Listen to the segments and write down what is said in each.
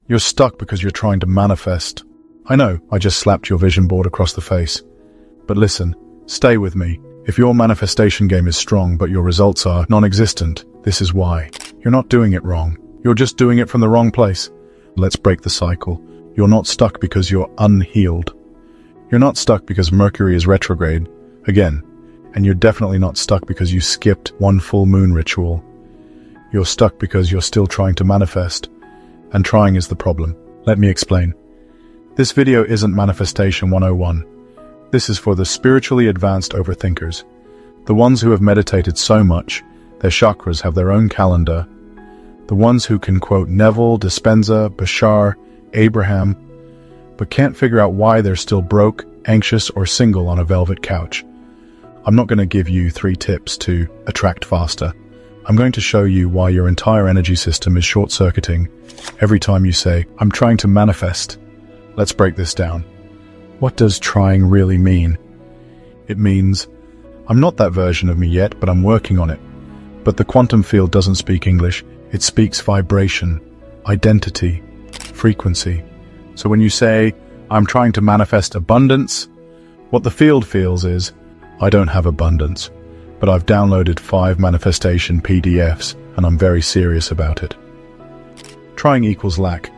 You're stuck because you're trying to manifest. I know, I just slapped your vision board across the face. But listen, stay with me. If your manifestation game is strong but your results are non-existent, this is why. You're not doing it wrong. You're just doing it from the wrong place. Let's break the cycle. You're not stuck because you're unhealed. You're not stuck because Mercury is retrograde, again. And you're definitely not stuck because you skipped one full moon ritual. You're stuck because you're still trying to manifest. And trying is the problem. Let me explain. This video isn't Manifestation 101. This is for the spiritually advanced overthinkers. The ones who have meditated so much, their chakras have their own calendar. The ones who can quote Neville, Dispenza, Bashar, Abraham, but can't figure out why they're still broke, anxious, or single on a velvet couch. I'm not going to give you 3 tips to attract faster. I'm going to show you why your entire energy system is short-circuiting every time you say, I'm trying to manifest. Let's break this down. What does trying really mean? It means, I'm not that version of me yet, but I'm working on it. But the quantum field doesn't speak English. It speaks vibration, identity, frequency. So when you say, I'm trying to manifest abundance, what the field feels is, I don't have abundance, but I've downloaded 5 manifestation PDFs and I'm very serious about it. Trying equals lack,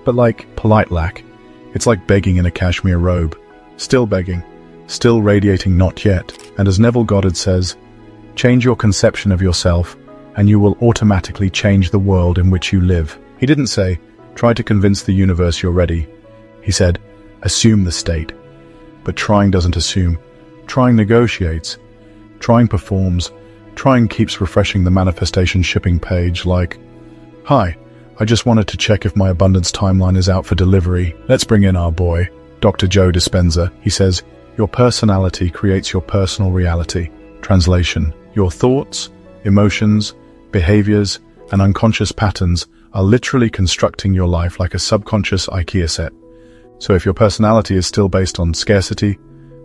but like polite lack. It's like begging in a cashmere robe. Still begging, still radiating not yet. And as Neville Goddard says, change your conception of yourself and you will automatically change the world in which you live. He didn't say, try to convince the universe you're ready. He said, assume the state. But trying doesn't assume. Trying negotiates. Trying performs. Trying keeps refreshing the manifestation shipping page like, hi, I just wanted to check if my abundance timeline is out for delivery. Let's bring in our boy, Dr. Joe Dispenza. He says, your personality creates your personal reality. Translation, your thoughts, emotions, behaviors, and unconscious patterns are literally constructing your life like a subconscious IKEA set. So if your personality is still based on scarcity,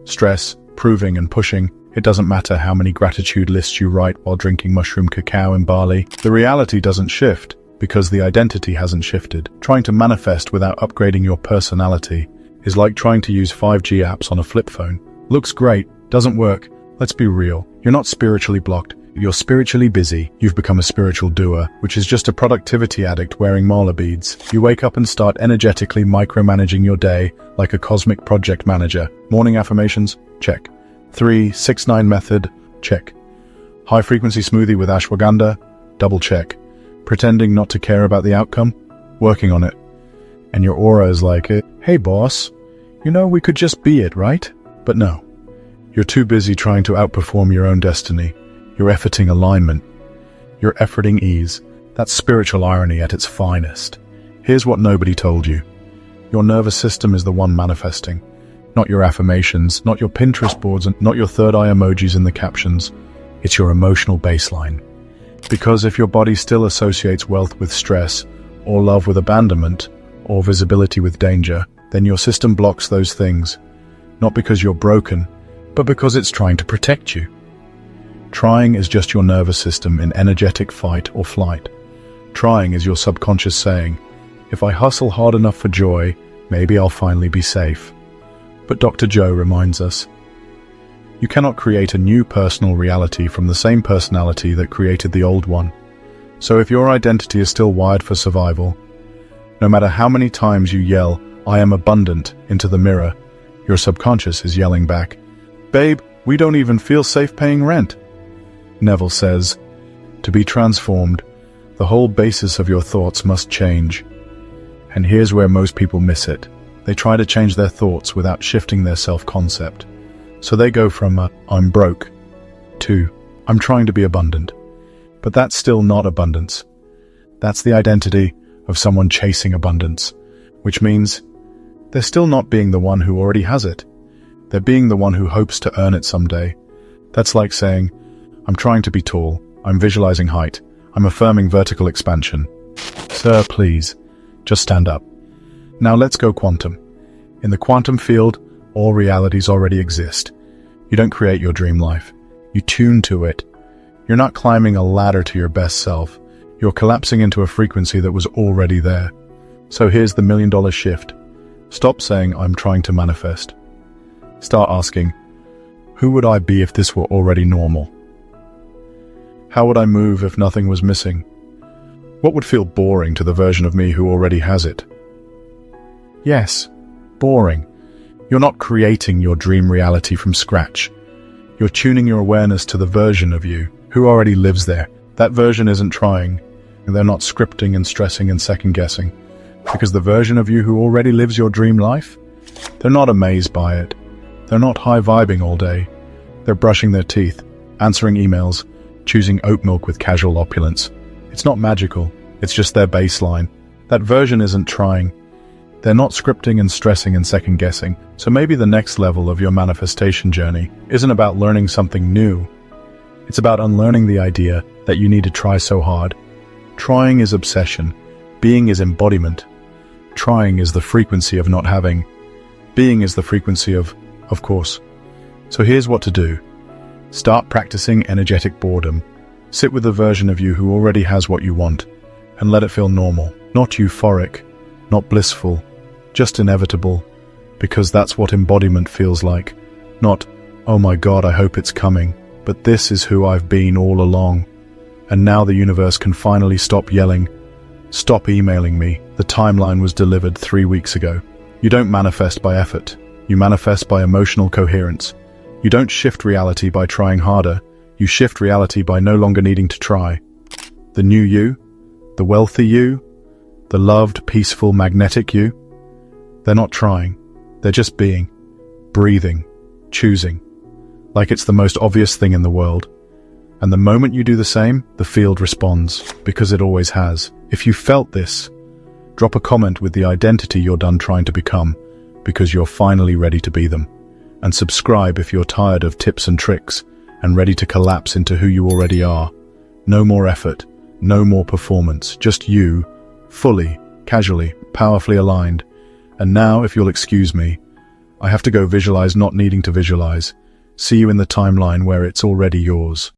stress, proving and pushing, it doesn't matter how many gratitude lists you write while drinking mushroom cacao in Bali. The reality doesn't shift because the identity hasn't shifted. Trying to manifest without upgrading your personality is like trying to use 5G apps on a flip phone. Looks great, doesn't work. Let's be real. You're not spiritually blocked. You're spiritually busy. You've become a spiritual doer, which is just a productivity addict wearing mala beads. You wake up and start energetically micromanaging your day like a cosmic project manager. Morning affirmations? Check. 3-6-9 method? Check. High frequency smoothie with ashwagandha? Double check. Pretending not to care about the outcome? Working on it. And your aura is like, hey boss, you know we could just be it, right? But no. You're too busy trying to outperform your own destiny. You're efforting alignment. You're efforting ease. That's spiritual irony at its finest. Here's what nobody told you. Your nervous system is the one manifesting. Not your affirmations, not your Pinterest boards, and not your third eye emojis in the captions. It's your emotional baseline. Because if your body still associates wealth with stress, or love with abandonment, or visibility with danger, then your system blocks those things. Not because you're broken, but because it's trying to protect you. Trying is just your nervous system in energetic fight or flight. Trying is your subconscious saying, if I hustle hard enough for joy, maybe I'll finally be safe. But Dr. Joe reminds us, you cannot create a new personal reality from the same personality that created the old one. So if your identity is still wired for survival, no matter how many times you yell, I am abundant, into the mirror, your subconscious is yelling back, babe, we don't even feel safe paying rent. Neville says, to be transformed, the whole basis of your thoughts must change. And here's where most people miss it. They try to change their thoughts without shifting their self-concept. So they go from I'm broke to I'm trying to be abundant. But that's still not abundance. That's the identity of someone chasing abundance, which means they're still not being the one who already has it. They're being the one who hopes to earn it someday. That's like saying, I'm trying to be tall, I'm visualizing height, I'm affirming vertical expansion. Sir, please, just stand up. Now let's go quantum. In the quantum field, all realities already exist. You don't create your dream life. You tune to it. You're not climbing a ladder to your best self. You're collapsing into a frequency that was already there. So here's the $1,000,000 shift. Stop saying, I'm trying to manifest. Start asking, who would I be if this were already normal? How would I move if nothing was missing? What would feel boring to the version of me who already has it? Yes, boring. You're not creating your dream reality from scratch. You're tuning your awareness to the version of you who already lives there. That version isn't trying, and they're not scripting and stressing and second-guessing. Because the version of you who already lives your dream life, they're not amazed by it. They're not high-vibing all day. They're brushing their teeth, answering emails, choosing oat milk with casual opulence. It's not magical, it's just their baseline. That version isn't trying. They're not scripting and stressing and second-guessing. So maybe the next level of your manifestation journey isn't about learning something new. It's about unlearning the idea that you need to try so hard. Trying is obsession. Being is embodiment. Trying is the frequency of not having. Being is the frequency of course. So here's what to do. Start practicing energetic boredom. Sit with the version of you who already has what you want, and let it feel normal. Not euphoric, not blissful, just inevitable, because that's what embodiment feels like. Not, oh my God, I hope it's coming, but this is who I've been all along. And now the universe can finally stop yelling. Stop emailing me. The timeline was delivered 3 weeks ago. You don't manifest by effort. You manifest by emotional coherence. You don't shift reality by trying harder. You shift reality by no longer needing to try. The new you, the wealthy you, the loved, peaceful, magnetic you, they're not trying. They're just being, breathing, choosing, like it's the most obvious thing in the world. And the moment you do the same, the field responds, because it always has. If you felt this, drop a comment with the identity you're done trying to become, because you're finally ready to be them. And subscribe if you're tired of tips and tricks and ready to collapse into who you already are. No more effort, no more performance, just you, fully, casually, powerfully aligned. And now, if you'll excuse me, I have to go visualize not needing to visualize. See you in the timeline where it's already yours.